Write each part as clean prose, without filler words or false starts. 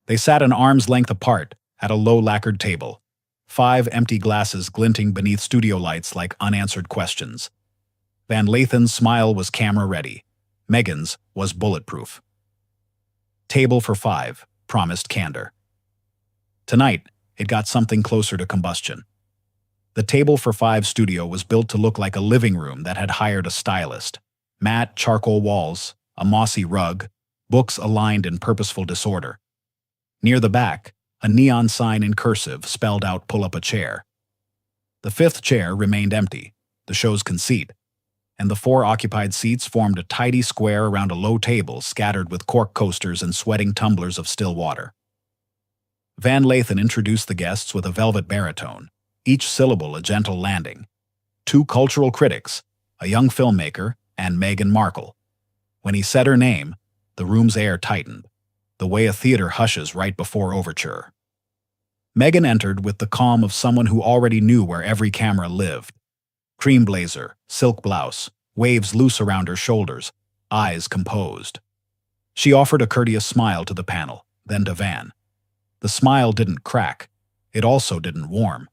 They sat an arm's length apart at a low lacquered table, 5 empty glasses glinting beneath studio lights like unanswered questions. Van Lathan's smile was camera-ready. Meghan's was bulletproof. Table for 5, promised candor. Tonight, it got something closer to combustion. The Table for 5 studio was built to look like a living room that had hired a stylist. Matte charcoal walls, a mossy rug, books aligned in purposeful disorder. Near the back, a neon sign in cursive spelled out "Pull up a chair." The 5th chair remained empty, the show's conceit, and the 4 occupied seats formed a tidy square around a low table scattered with cork coasters and sweating tumblers of still water. Van Lathan introduced the guests with a velvet baritone, each syllable a gentle landing. 2 cultural critics, a young filmmaker, and Meghan Markle. When he said her name, the room's air tightened, the way a theater hushes right before overture. Meghan entered with the calm of someone who already knew where every camera lived. Cream blazer, silk blouse, waves loose around her shoulders, eyes composed. She offered a courteous smile to the panel, then to Van. The smile didn't crack. It also didn't warm.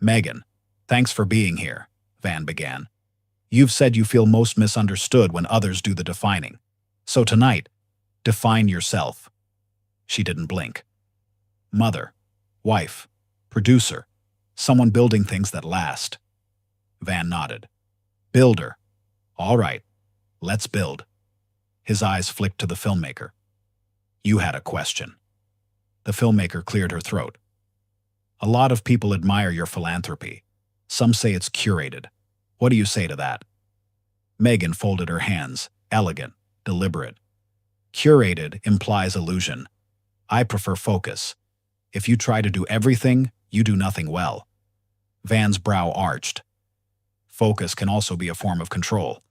"Meghan, thanks for being here," Van began. "You've said you feel most misunderstood when others do the defining. So tonight, define yourself." She didn't blink. "Mother, wife, producer, someone building things that last." Van nodded. "Builder. All right, let's build." His eyes flicked to the filmmaker. "You had a question." The filmmaker cleared her throat. "A lot of people admire your philanthropy. Some say it's curated. What do you say to that?" Meghan folded her hands, elegant, deliberate. "Curated implies illusion. I prefer focus. If you try to do everything, you do nothing well." Van's brow arched. "Focus can also be a form of control."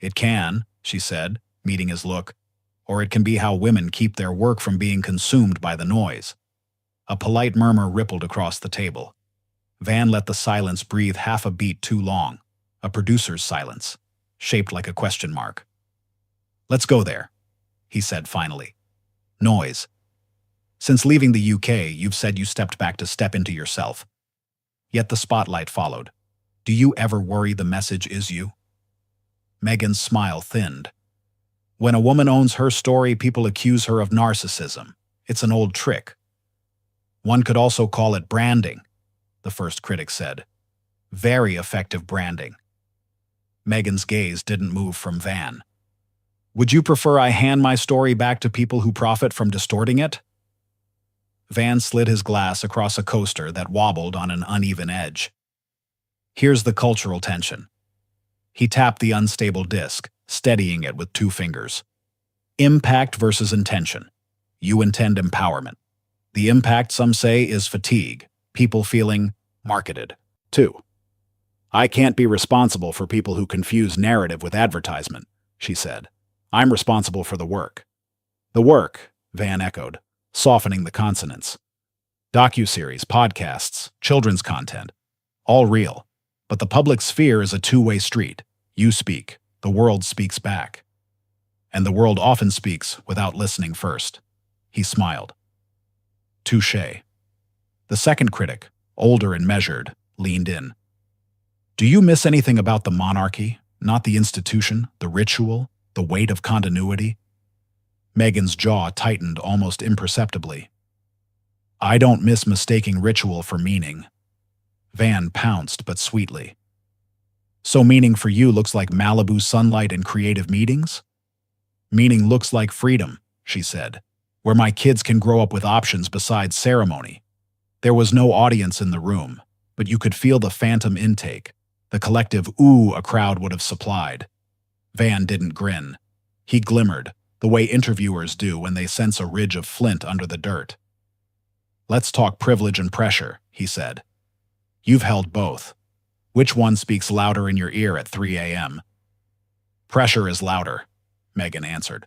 "It can," she said, meeting his look, "or it can be how women keep their work from being consumed by the noise." A polite murmur rippled across the table. Van let the silence breathe half a beat too long, a producer's silence, shaped like a question mark. "Let's go there," he said finally. "Noise. Since leaving the UK, you've said you stepped back to step into yourself. Yet the spotlight followed. Do you ever worry the message is you?" Meghan's smile thinned. "When a woman owns her story, people accuse her of narcissism. It's an old trick." "One could also call it branding," the first critic said. "Very effective branding." Meghan's gaze didn't move from Van. "Would you prefer I hand my story back to people who profit from distorting it?" Van slid his glass across a coaster that wobbled on an uneven edge. "Here's the cultural tension." He tapped the unstable disc, steadying it with 2 fingers. "Impact versus intention. You intend empowerment. The impact, some say, is fatigue, people feeling marketed. 2. I can't be responsible for people who confuse narrative with advertisement," she said. "I'm responsible for the work." "The work," Van echoed, softening the consonants. "Docuseries, podcasts, children's content. All real. But the public sphere is a 2-way street. You speak, the world speaks back. And the world often speaks without listening first." He smiled. "Touché." The second critic, older and measured, leaned in. "Do you miss anything about the monarchy? Not the institution, the ritual, the weight of continuity?" Meghan's jaw tightened almost imperceptibly. "I don't miss mistaking ritual for meaning." Van pounced, but sweetly. "So meaning for you looks like Malibu sunlight and creative meetings?" "Meaning looks like freedom," she said, "where my kids can grow up with options besides ceremony." There was no audience in the room, but you could feel the phantom intake, the collective ooh a crowd would have supplied. Van didn't grin. He glimmered, the way interviewers do when they sense a ridge of flint under the dirt. "Let's talk privilege and pressure," he said. "You've held both. Which one speaks louder in your ear at 3 a.m.? "Pressure is louder," Meghan answered.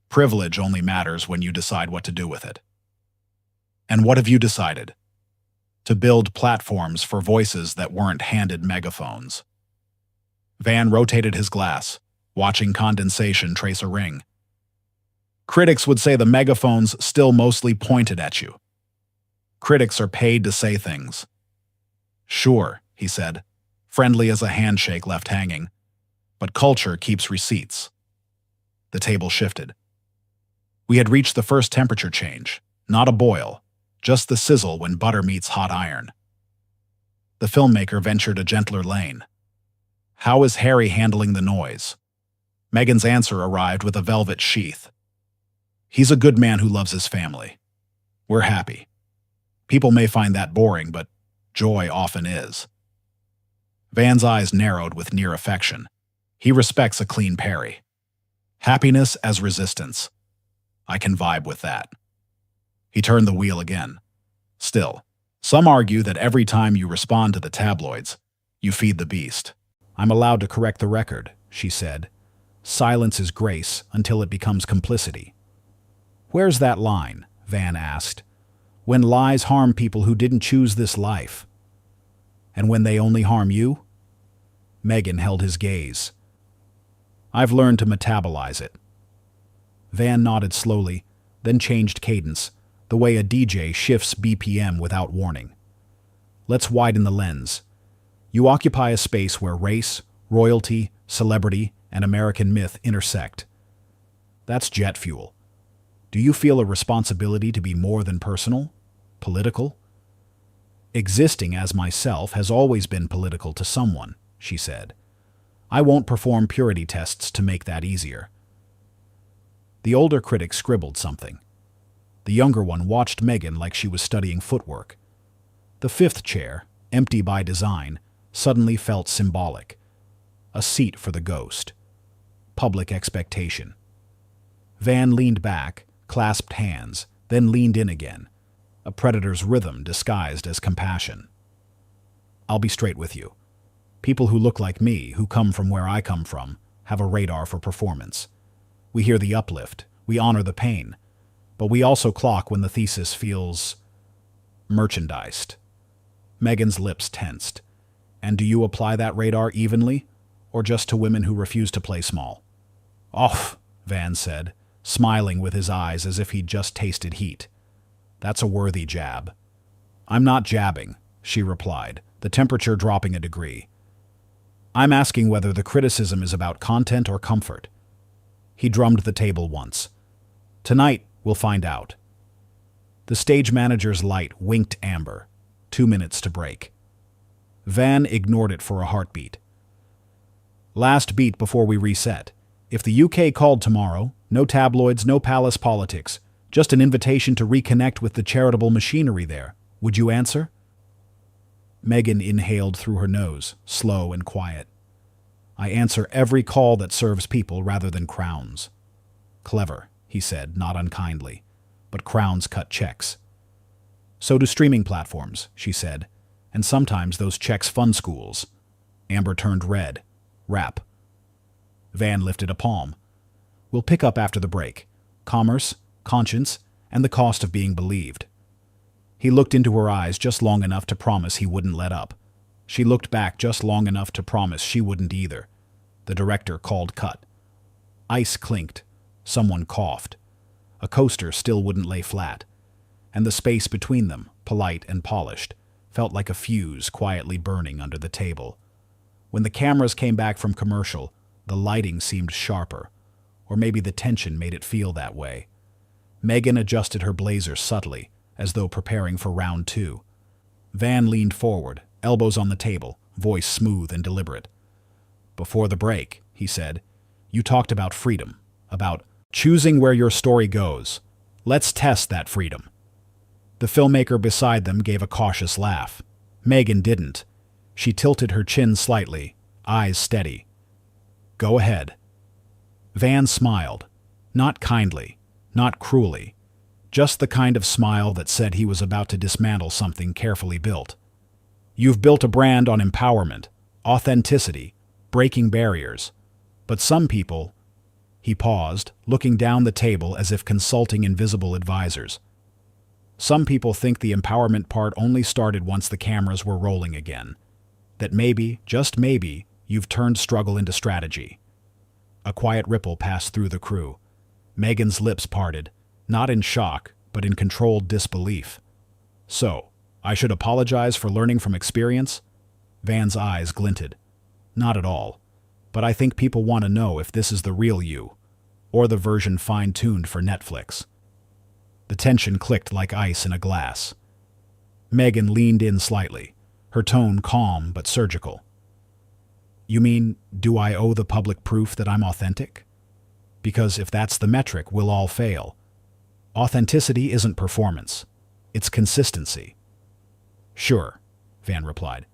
"Privilege only matters when you decide what to do with it." "And what have you decided?" "To build platforms for voices that weren't handed megaphones." Van rotated his glass, watching condensation trace a ring. Critics would say the megaphone's still mostly pointed at you. Critics are paid to say things. Sure, he said, friendly as a handshake left hanging. But culture keeps receipts. The table shifted. We had reached the first temperature change, not a boil, just the sizzle when butter meets hot iron. The filmmaker ventured a gentler lane. How is Harry handling the noise? Meghan's answer arrived with a velvet sheath. He's a good man who loves his family. We're happy. People may find that boring, but joy often is. Van's eyes narrowed with near affection. He respects a clean parry. Happiness as resistance. I can vibe with that. He turned the wheel again. Still, some argue that every time you respond to the tabloids, you feed the beast. I'm allowed to correct the record, she said. Silence is grace until it becomes complicity. Where's that line? Van asked. When lies harm people who didn't choose this life. And when they only harm you? Meghan held his gaze. I've learned to metabolize it. Van nodded slowly, then changed cadence, the way a DJ shifts BPM without warning. Let's widen the lens. You occupy a space where race, royalty, celebrity, and American myth intersect. That's jet fuel. Do you feel a responsibility to be more than personal? Political? Existing as myself has always been political to someone, she said. I won't perform purity tests to make that easier. The older critic scribbled something. The younger one watched Meghan like she was studying footwork. The fifth chair, empty by design, suddenly felt symbolic. A seat for the ghost. Public expectation. Van leaned back, clasped hands, then leaned in again. A predator's rhythm disguised as compassion. I'll be straight with you. People who look like me, who come from where I come from, have a radar for performance. We hear the uplift, we honor the pain, but we also clock when the thesis feels merchandised. Meghan's lips tensed. And do you apply that radar evenly, or just to women who refuse to play small? Off, Van said, smiling with his eyes as if he'd just tasted heat. That's a worthy jab. I'm not jabbing, she replied, the temperature dropping a degree. I'm asking whether the criticism is about content or comfort. He drummed the table once. Tonight, we'll find out. The stage manager's light winked amber. 2 minutes to break. Van ignored it for a heartbeat. Last beat before we reset. If the UK called tomorrow, no tabloids, no palace politics, just an invitation to reconnect with the charitable machinery there, would you answer? Meghan inhaled through her nose, slow and quiet. I answer every call that serves people rather than crowns. Clever, he said, not unkindly, but crowns cut checks. So do streaming platforms, she said, and sometimes those checks fund schools. Amber turned red. Rap. Van lifted a palm. We'll pick up after the break. Commerce, conscience, and the cost of being believed. He looked into her eyes just long enough to promise he wouldn't let up. She looked back just long enough to promise she wouldn't either. The director called cut. Ice clinked. Someone coughed. A coaster still wouldn't lay flat. And the space between them, polite and polished, felt like a fuse quietly burning under the table. When the cameras came back from commercial, the lighting seemed sharper. Or maybe the tension made it feel that way. Meghan adjusted her blazer subtly, as though preparing for round 2. Van leaned forward, elbows on the table, voice smooth and deliberate. Before the break, he said, you talked about freedom, about choosing where your story goes. Let's test that freedom. The filmmaker beside them gave a cautious laugh. Meghan didn't. She tilted her chin slightly, eyes steady. Go ahead. Van smiled, not kindly, not cruelly. Just the kind of smile that said he was about to dismantle something carefully built. You've built a brand on empowerment, authenticity, breaking barriers. But some people... He paused, looking down the table as if consulting invisible advisors. Some people think the empowerment part only started once the cameras were rolling again. That maybe, just maybe, you've turned struggle into strategy. A quiet ripple passed through the crew. Meghan's lips parted, not in shock, but in controlled disbelief. So, I should apologize for learning from experience? Van's eyes glinted. Not at all. But I think people want to know if this is the real you, or the version fine-tuned for Netflix. The tension clicked like ice in a glass. Meghan leaned in slightly, her tone calm but surgical. You mean, do I owe the public proof that I'm authentic? Because if that's the metric, we'll all fail. Authenticity isn't performance. It's consistency. Sure, Van replied,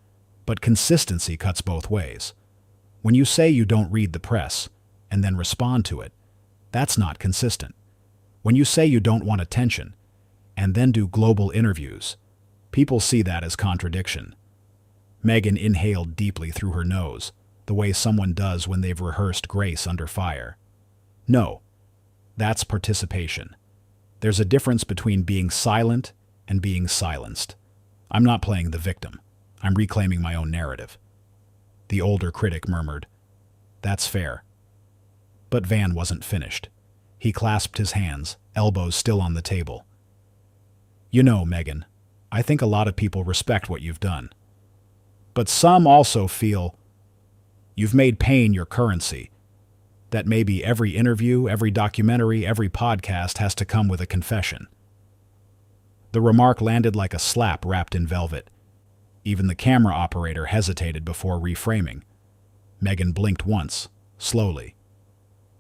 but consistency cuts both ways. When you say you don't read the press, and then respond to it, that's not consistent. When you say you don't want attention, and then do global interviews, people see that as contradiction. Meghan inhaled deeply through her nose, the way someone does when they've rehearsed grace under fire. No, that's participation. There's a difference between being silent and being silenced. I'm not playing the victim. I'm reclaiming my own narrative. The older critic murmured, That's fair. But Van wasn't finished. He clasped his hands, elbows still on the table. You know, Meghan, I think a lot of people respect what you've done. But some also feel you've made pain your currency. That maybe every interview, every documentary, every podcast has to come with a confession. The remark landed like a slap wrapped in velvet. Even the camera operator hesitated before reframing. Meghan blinked once, slowly.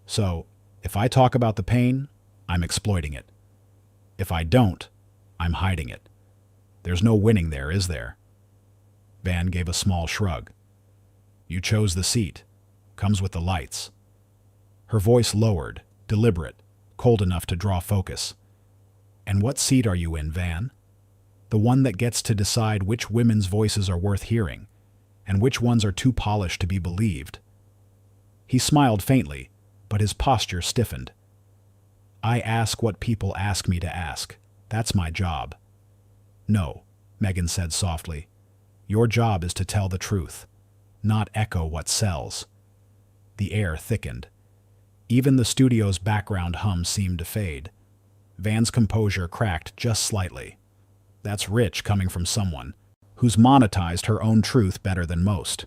So, if I talk about the pain, I'm exploiting it. If I don't, I'm hiding it. There's no winning there, is there? Van gave a small shrug. You chose the seat. Comes with the lights. Her voice lowered, deliberate, cold enough to draw focus. And what seat are you in, Van? The one that gets to decide which women's voices are worth hearing, and which ones are too polished to be believed. He smiled faintly, but his posture stiffened. I ask what people ask me to ask. That's my job. No, Meghan said softly. Your job is to tell the truth, not echo what sells. The air thickened. Even the studio's background hum seemed to fade. Van's composure cracked just slightly. That's rich coming from someone who's monetized her own truth better than most.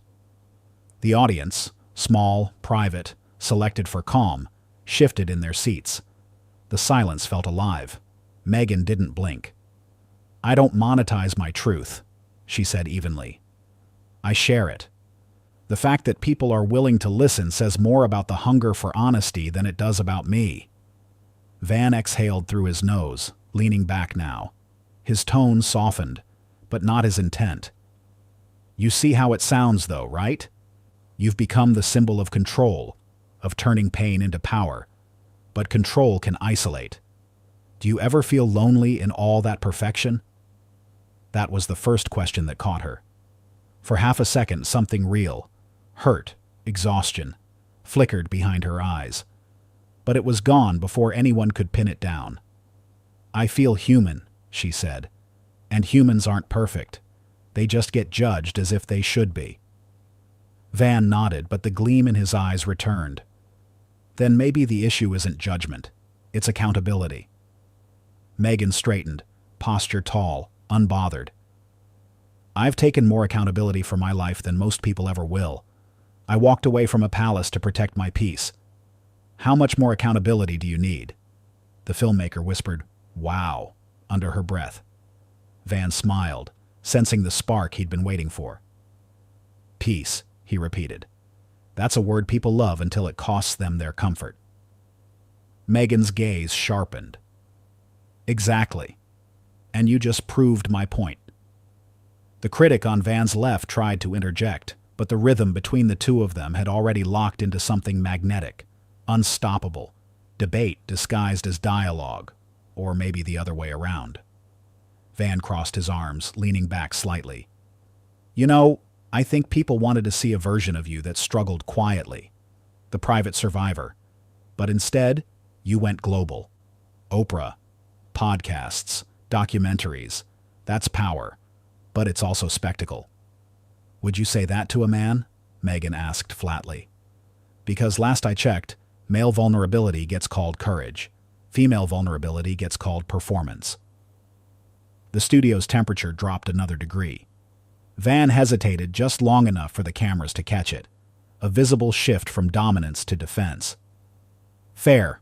The audience, small, private, selected for calm, shifted in their seats. The silence felt alive. Meghan didn't blink. I don't monetize my truth, she said evenly. I share it. The fact that people are willing to listen says more about the hunger for honesty than it does about me. Van exhaled through his nose, leaning back now. His tone softened, but not his intent. You see how it sounds, though, right? You've become the symbol of control, of turning pain into power. But control can isolate. Do you ever feel lonely in all that perfection? That was the first question that caught her. For half a second, something real, hurt, exhaustion, flickered behind her eyes. But it was gone before anyone could pin it down. I feel human, she said. And humans aren't perfect. They just get judged as if they should be. Van nodded, but the gleam in his eyes returned. Then maybe the issue isn't judgment. It's accountability. Meghan straightened, posture tall, unbothered. I've taken more accountability for my life than most people ever will. I walked away from a palace to protect my peace. How much more accountability do you need? The filmmaker whispered, Wow, under her breath. Van smiled, sensing the spark he'd been waiting for. Peace, he repeated. That's a word people love until it costs them their comfort. Meghan's gaze sharpened. Exactly. And you just proved my point. The critic on Van's left tried to interject, but the rhythm between the two of them had already locked into something magnetic, unstoppable, debate disguised as dialogue, or maybe the other way around. Van crossed his arms, leaning back slightly. You know, I think people wanted to see a version of you that struggled quietly, the private survivor. But instead, you went global. Oprah, podcasts, documentaries. That's power, but it's also spectacle. Would you say that to a man? Meghan asked flatly. Because last I checked, Male vulnerability gets called courage. Female vulnerability gets called performance. The studio's temperature dropped another degree. Van hesitated just long enough for the cameras to catch it, a visible shift from dominance to defense. "Fair,"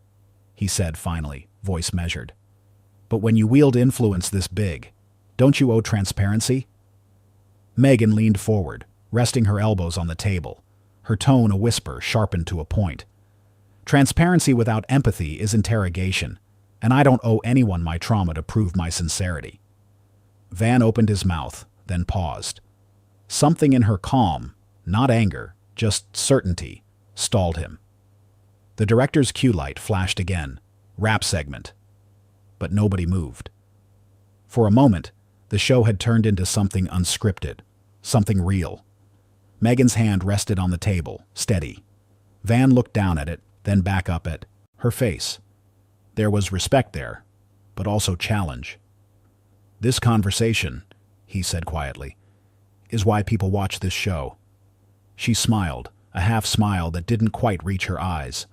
he said finally, voice measured. "But when you wield influence this big, don't you owe transparency?" Meghan leaned forward, resting her elbows on the table, her tone a whisper sharpened to a point. "Transparency without empathy is interrogation, and I don't owe anyone my trauma to prove my sincerity." Van opened his mouth, then paused. Something in her calm, not anger, just certainty, stalled him. The director's cue light flashed again, rap segment. But nobody moved. For a moment, the show had turned into something unscripted, something real. Meghan's hand rested on the table, steady. Van looked down at it, then back up at her face. There was respect there, but also challenge. "This conversation," he said quietly, "is why people watch this show." She smiled, a half smile that didn't quite reach her eyes.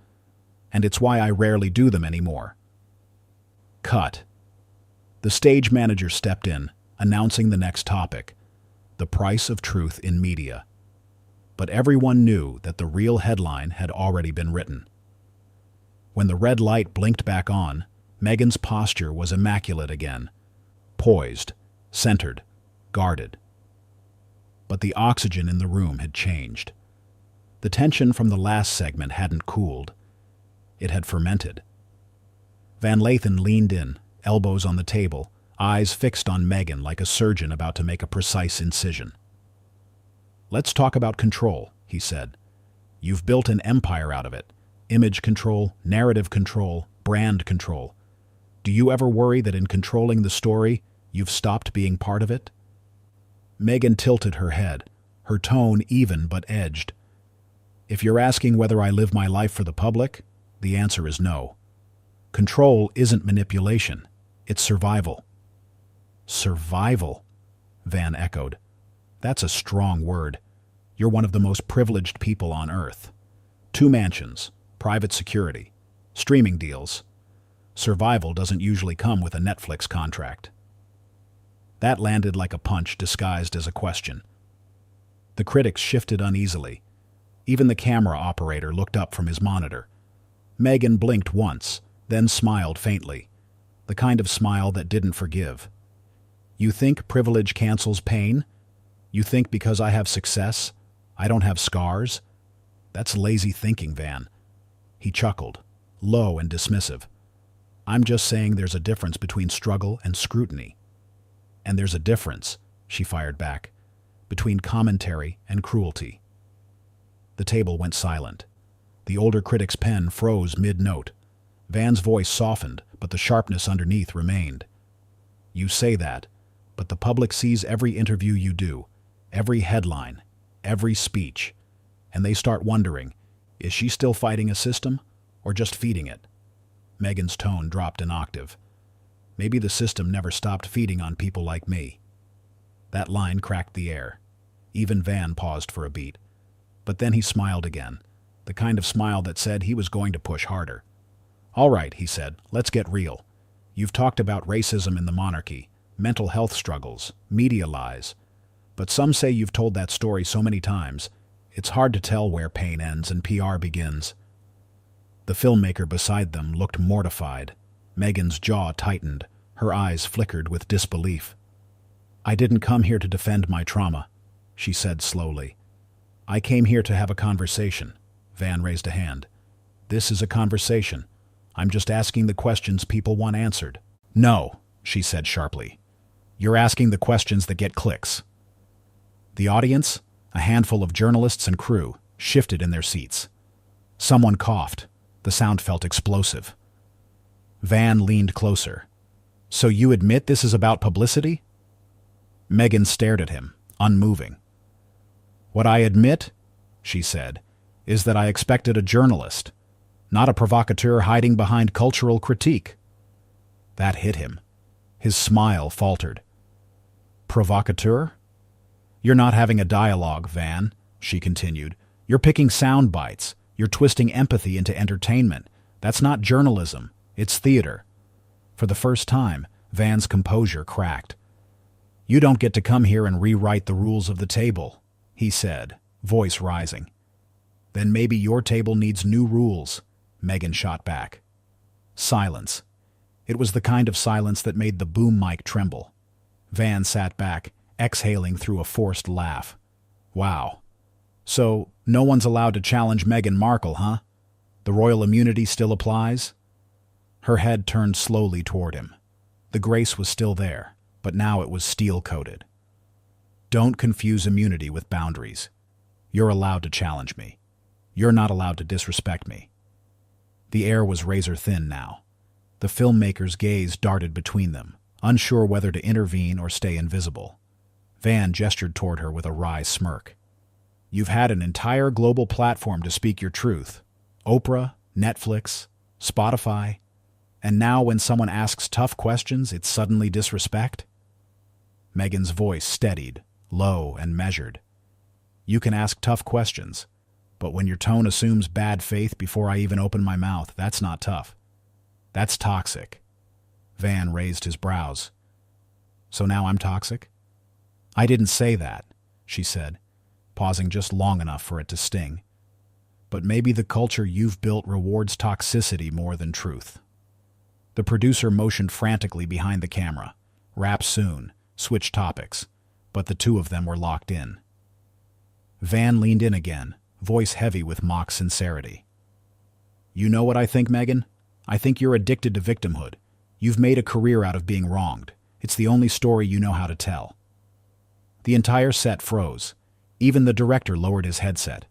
"And it's why I rarely do them anymore." Cut. The stage manager stepped in, announcing the next topic, the price of truth in media. But everyone knew that the real headline had already been written. When the red light blinked back on, Meghan's posture was immaculate again, poised, centered, guarded. But the oxygen in the room had changed. The tension from the last segment hadn't cooled. It had fermented. Van Lathan leaned in, elbows on the table, eyes fixed on Meghan like a surgeon about to make a precise incision. "Let's talk about control," he said. "You've built an empire out of it. Image control, narrative control, brand control. Do you ever worry that in controlling the story, you've stopped being part of it?" Meghan tilted her head, her tone even but edged. "If you're asking whether I live my life for the public, the answer is no. Control isn't manipulation, it's survival." "Survival," Van echoed. "That's a strong word. You're one of the most privileged people on Earth. 2 mansions, private security, streaming deals. Survival doesn't usually come with a Netflix contract." That landed like a punch disguised as a question. The critics shifted uneasily. Even the camera operator looked up from his monitor. Meghan blinked once, then smiled faintly, the kind of smile that didn't forgive. "You think privilege cancels pain? You think because I have success, I don't have scars? That's lazy thinking, Van." He chuckled, low and dismissive. "I'm just saying there's a difference between struggle and scrutiny." "And there's a difference," she fired back, "between commentary and cruelty." The table went silent. The older critic's pen froze mid-note. Van's voice softened, but the sharpness underneath remained. "You say that, but the public sees every interview you do, every headline, every speech, and they start wondering, is she still fighting a system or just feeding it?" Meghan's tone dropped an octave. "Maybe the system never stopped feeding on people like me." That line cracked the air. Even Van paused for a beat. But then he smiled again, the kind of smile that said he was going to push harder. "All right," he said, "let's get real. You've talked about racism in the monarchy, mental health struggles, media lies. But some say you've told that story so many times, it's hard to tell where pain ends and PR begins." The filmmaker beside them looked mortified. Meghan's jaw tightened, her eyes flickered with disbelief. "I didn't come here to defend my trauma," she said slowly. "I came here to have a conversation." Van raised a hand. "This is a conversation. I'm just asking the questions people want answered." "No," she said sharply. "You're asking the questions that get clicks." The audience, a handful of journalists and crew, shifted in their seats. Someone coughed. The sound felt explosive. Van leaned closer. "So you admit this is about publicity?" Meghan stared at him, unmoving. "What I admit," she said, "is that I expected a journalist, not a provocateur hiding behind cultural critique." That hit him. His smile faltered. "Provocateur? You're not having a dialogue, Van," she continued. "You're picking sound bites. You're twisting empathy into entertainment. That's not journalism. It's theater. For the first time, Van's composure cracked. You don't get to come here and rewrite the rules of the table, he said, voice rising. Then maybe your table needs new rules, Meghan shot back. Silence. It was the kind of silence that made the boom mic tremble. Van sat back, exhaling through a forced laugh. Wow. So, no one's allowed to challenge Meghan Markle, huh? The royal immunity still applies? Her head turned slowly toward him. The grace was still there, but now it was steel-coated. Don't confuse immunity with boundaries. You're allowed to challenge me. You're not allowed to disrespect me. The air was razor-thin now. The filmmaker's gaze darted between them, unsure whether to intervene or stay invisible. Van gestured toward her with a wry smirk. You've had an entire global platform to speak your truth. Oprah, Netflix, Spotify. And now when someone asks tough questions, it's suddenly disrespect? Meghan's voice steadied, low and measured. You can ask tough questions, but when your tone assumes bad faith before I even open my mouth, that's not tough. That's toxic. Van raised his brows. So now I'm toxic? I didn't say that, she said, pausing just long enough for it to sting. But maybe the culture you've built rewards toxicity more than truth. The producer motioned frantically behind the camera. Wrap soon, switch topics, but the two of them were locked in. Van leaned in again, voice heavy with mock sincerity. You know what I think, Meghan? I think you're addicted to victimhood. You've made a career out of being wronged. It's the only story you know how to tell. The entire set froze. Even the director lowered his headset.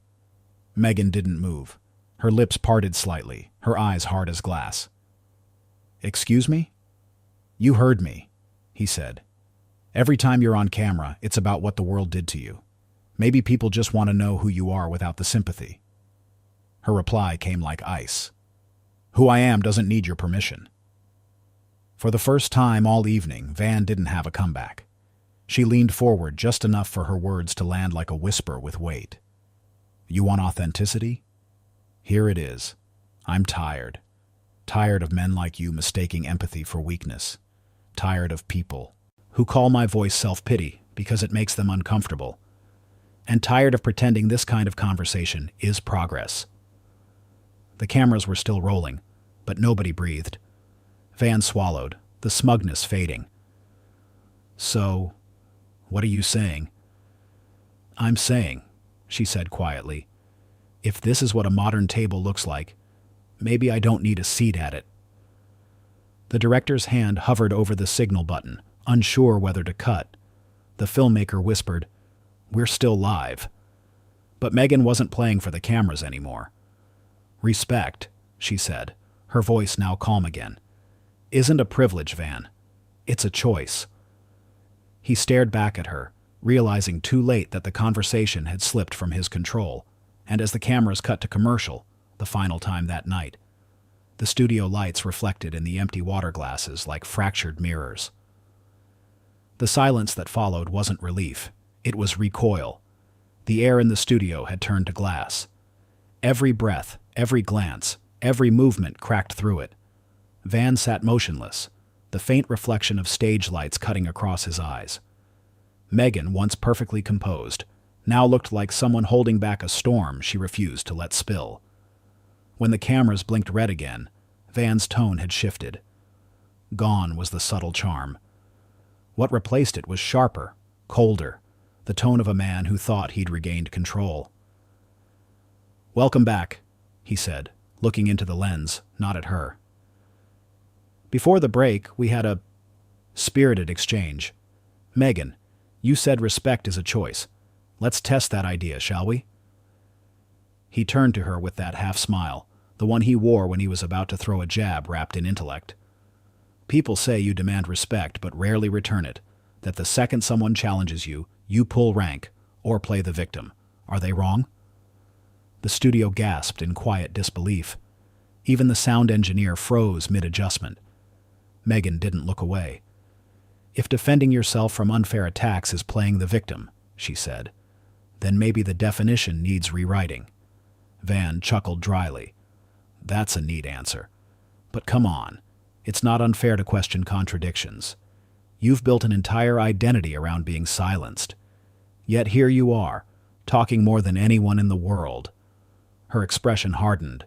Meghan didn't move. Her lips parted slightly, her eyes hard as glass. Excuse me? You heard me, he said. Every time you're on camera, it's about what the world did to you. Maybe people just want to know who you are without the sympathy. Her reply came like ice. Who I am doesn't need your permission. For the first time all evening, Van didn't have a comeback. She leaned forward just enough for her words to land like a whisper with weight. You want authenticity? Here it is. I'm tired. Tired of men like you mistaking empathy for weakness. Tired of people who call my voice self-pity because it makes them uncomfortable. And tired of pretending this kind of conversation is progress. The cameras were still rolling, but nobody breathed. Van swallowed, the smugness fading. So, what are you saying? I'm saying, she said quietly, if this is what a modern table looks like, maybe I don't need a seat at it. The director's hand hovered over the signal button, unsure whether to cut. The filmmaker whispered, We're still live. But Meghan wasn't playing for the cameras anymore. Respect, she said, her voice now calm again, isn't a privilege, Van. It's a choice. He stared back at her, realizing too late that the conversation had slipped from his control, and as the cameras cut to commercial, the final time that night, the studio lights reflected in the empty water glasses like fractured mirrors. The silence that followed wasn't relief, it was recoil. The air in the studio had turned to glass. Every breath, every glance, every movement cracked through it. Van sat motionless, the faint reflection of stage lights cutting across his eyes. Meghan, once perfectly composed, now looked like someone holding back a storm she refused to let spill. When the cameras blinked red again, Van's tone had shifted. Gone was the subtle charm. What replaced it was sharper, colder, the tone of a man who thought he'd regained control. Welcome back, he said, looking into the lens, not at her. Before the break, we had a spirited exchange. Meghan, you said respect is a choice. Let's test that idea, shall we? He turned to her with that half-smile, the one he wore when he was about to throw a jab wrapped in intellect. People say you demand respect but rarely return it, that the second someone challenges you, you pull rank or play the victim. Are they wrong? The studio gasped in quiet disbelief. Even the sound engineer froze mid-adjustment. Meghan didn't look away. If defending yourself from unfair attacks is playing the victim, she said, then maybe the definition needs rewriting. Van chuckled dryly. That's a neat answer. But come on, it's not unfair to question contradictions. You've built an entire identity around being silenced. Yet here you are, talking more than anyone in the world. Her expression hardened.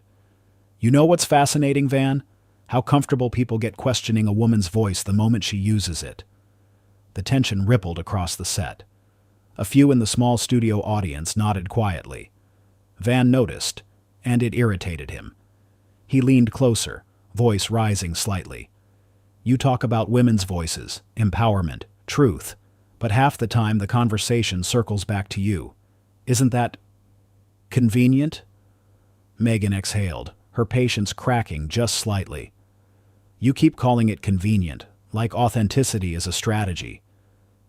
You know what's fascinating, Van? How comfortable people get questioning a woman's voice the moment she uses it. The tension rippled across the set. A few in the small studio audience nodded quietly. Van noticed, and it irritated him. He leaned closer, voice rising slightly. You talk about women's voices, empowerment, truth, but half the time the conversation circles back to you. Isn't that convenient? Meghan exhaled, her patience cracking just slightly. You keep calling it convenient, like authenticity is a strategy.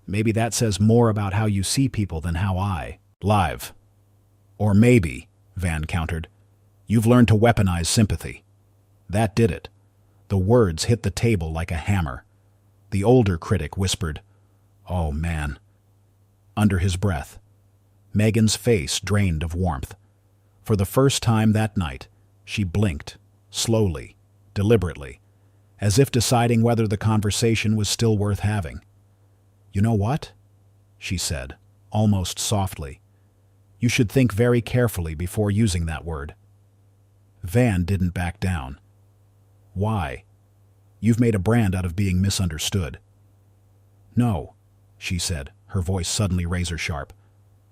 Maybe that says more about how you see people than how I live. Or maybe, Van countered, you've learned to weaponize sympathy. That did it. The words hit the table like a hammer. The older critic whispered, "Oh, man." Under his breath, Meghan's face drained of warmth. For the first time that night, she blinked, slowly, deliberately, as if deciding whether the conversation was still worth having. You know what? She said, almost softly. You should think very carefully before using that word. Van didn't back down. Why? You've made a brand out of being misunderstood. No, she said, her voice suddenly razor-sharp.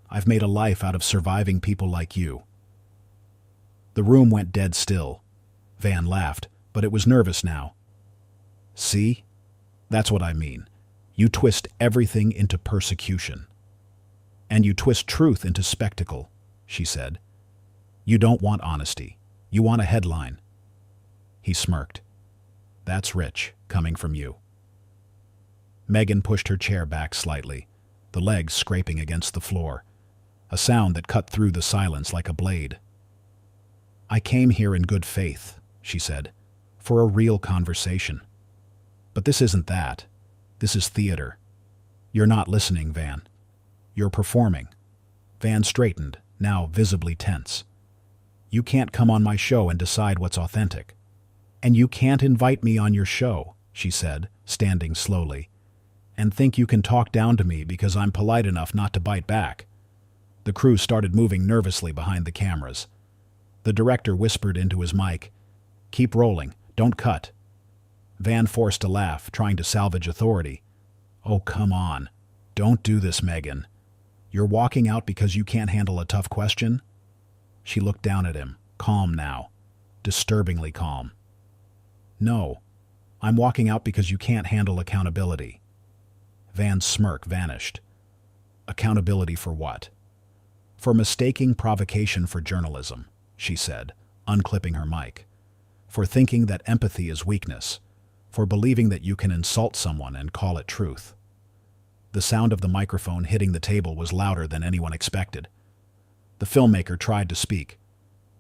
I've made a life out of surviving people like you. The room went dead still. Van laughed, but it was nervous now. See? That's what I mean. You twist everything into persecution. And you twist truth into spectacle, she said. You don't want honesty. You want a headline. He smirked. That's rich, coming from you. Meghan pushed her chair back slightly, the legs scraping against the floor, a sound that cut through the silence like a blade. I came here in good faith, she said, for a real conversation. But this isn't that. This is theater. You're not listening, Van. You're performing. Van straightened, now visibly tense. You can't come on my show and decide what's authentic. And you can't invite me on your show, she said, standing slowly, and think you can talk down to me because I'm polite enough not to bite back. The crew started moving nervously behind the cameras. The director whispered into his mic, "Keep rolling, don't cut." Van forced a laugh, trying to salvage authority. Oh, come on. Don't do this, Meghan. You're walking out because you can't handle a tough question? She looked down at him, calm now, disturbingly calm. No, I'm walking out because you can't handle accountability. Van's smirk vanished. Accountability for what? For mistaking provocation for journalism, she said, unclipping her mic. For thinking that empathy is weakness. For believing that you can insult someone and call it truth. The sound of the microphone hitting the table was louder than anyone expected. The filmmaker tried to speak.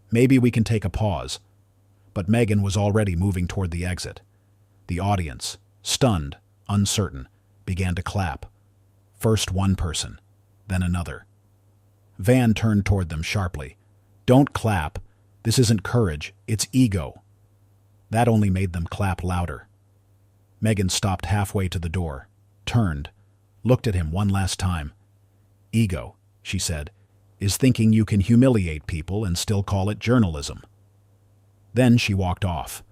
Maybe we can take a pause. But Meghan was already moving toward the exit. The audience, stunned, uncertain, began to clap. First one person, then another. Van turned toward them sharply. Don't clap. This isn't courage, it's ego. That only made them clap louder. Meghan stopped halfway to the door, turned, looked at him one last time. Ego, she said, is thinking you can humiliate people and still call it journalism. Then she walked off.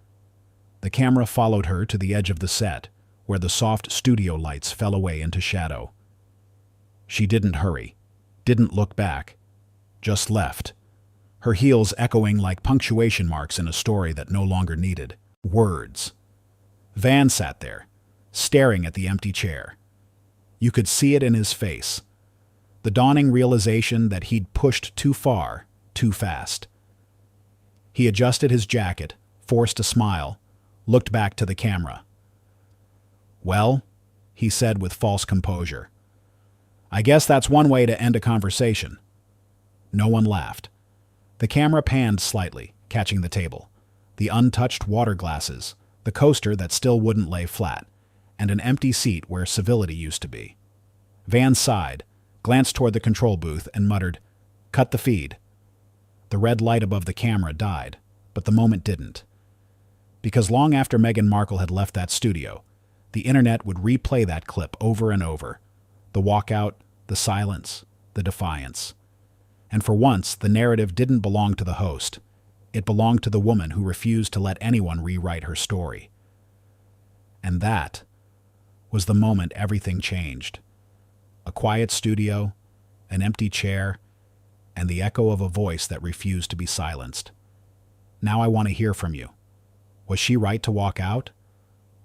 The camera followed her to the edge of the set, where the soft studio lights fell away into shadow. She didn't hurry, didn't look back, just left, her heels echoing like punctuation marks in a story that no longer needed words. Van sat there, staring at the empty chair. You could see it in his face, the dawning realization that he'd pushed too far, too fast. He adjusted his jacket, forced a smile, looked back to the camera. Well, he said with false composure, I guess that's one way to end a conversation. No one laughed. The camera panned slightly, catching the table, the untouched water glasses, the coaster that still wouldn't lay flat, and an empty seat where civility used to be. Van sighed, glanced toward the control booth, and muttered, Cut the feed. The red light above the camera died, but the moment didn't. Because long after Meghan Markle had left that studio, the internet would replay that clip over and over. The walkout, the silence, the defiance. And for once, the narrative didn't belong to the host. It belonged to the woman who refused to let anyone rewrite her story. And that was the moment everything changed. A quiet studio, an empty chair, and the echo of a voice that refused to be silenced. Now I want to hear from you. Was she right to walk out?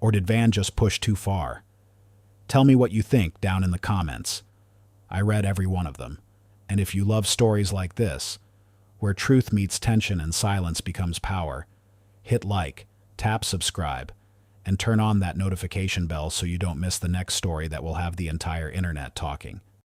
Or did Van just push too far? Tell me what you think down in the comments. I read every one of them. And if you love stories like this, where truth meets tension and silence becomes power, hit like, tap subscribe, and turn on that notification bell so you don't miss the next story that will have the entire internet talking.